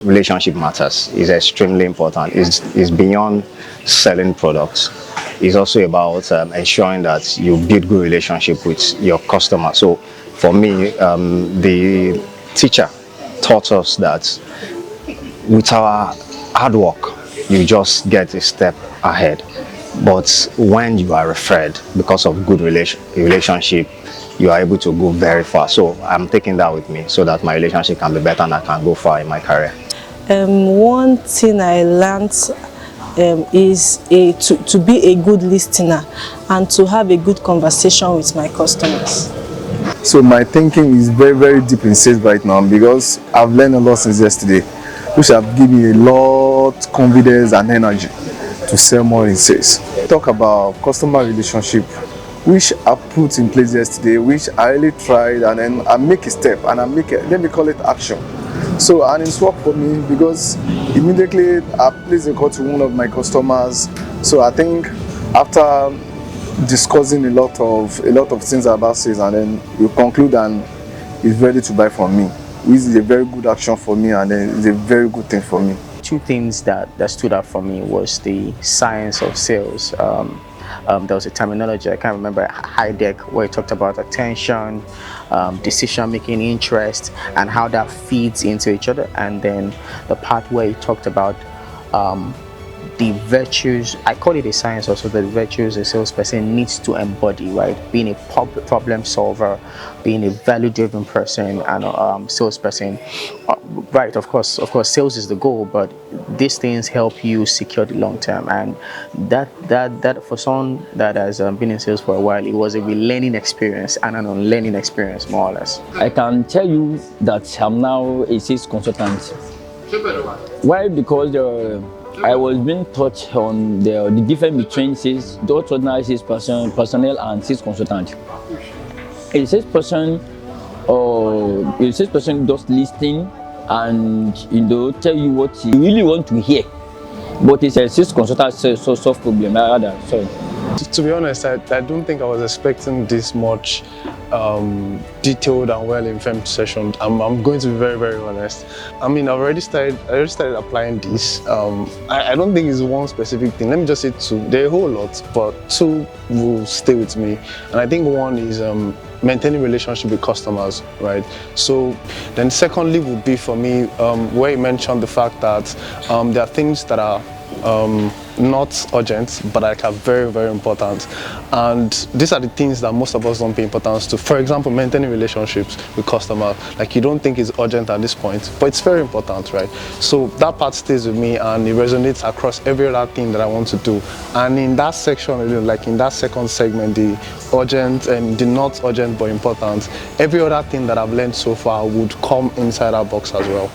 Relationship matters. Is extremely important. Is beyond selling products. It's also about ensuring that you build good relationship with your customer. So for me, the teacher taught us that with our hard work, you just get a step ahead. But when you are referred because of good relationship, you are able to go very far. So I'm taking that with me so that my relationship can be better and I can go far in my career. One thing I learned is to be a good listener and to have a good conversation with my customers. So my thinking is very, very deep in sales right now because I've learned a lot since yesterday, which have given me a lot of confidence and energy to sell more in sales. Talk about customer relationship, which I put in place yesterday, which I really tried, and then I make a step and I make it, let me call it action. So, and it's worked for me because immediately I placed a call to one of my customers. So I think after discussing a lot of things about sales, and then you conclude and is ready to buy from me, which is a very good action for me, and then it's a very good thing for me. Two things that stood out for me was the science of sales. There was a terminology, I can't remember, Heidegg, where it talked about attention, decision-making, interest, and how that feeds into each other. And then the part where he talked about the virtues, I call it a science also, the virtues a salesperson needs to embody, right? Being a problem solver, being a value-driven person, and salesperson. Right, of course, sales is the goal, but these things help you secure the long term. And that for someone that has been in sales for a while, it was a relearning experience and an unlearning experience, more or less. I can tell you that I'm now a sales consultant. Why? Because I was being taught on the difference between sales, the ordinary sales personnel and sales consultant. A salesperson just listening and tell you what you really want to hear. But it's a sales consultant solve problem rather. Sorry. To be honest, I don't think I was expecting this much detailed and well-informed session. I'm going to be very, very honest. I mean, I already started applying this. I don't think it's one specific thing. Let me just say two. There are a whole lot, but two will stay with me. And I think one is maintaining relationship with customers, right? So then secondly would be for me where you mentioned the fact that there are things that are not urgent but like are very, very important, and these are the things that most of us don't pay importance to. For example, maintaining relationships with customers, like you don't think it's urgent at this point, but it's very important, right? So that part stays with me and it resonates across every other thing that I want to do. And in that section, like in that second segment, the urgent and the not urgent but important, every other thing that I've learned so far would come inside that box as well.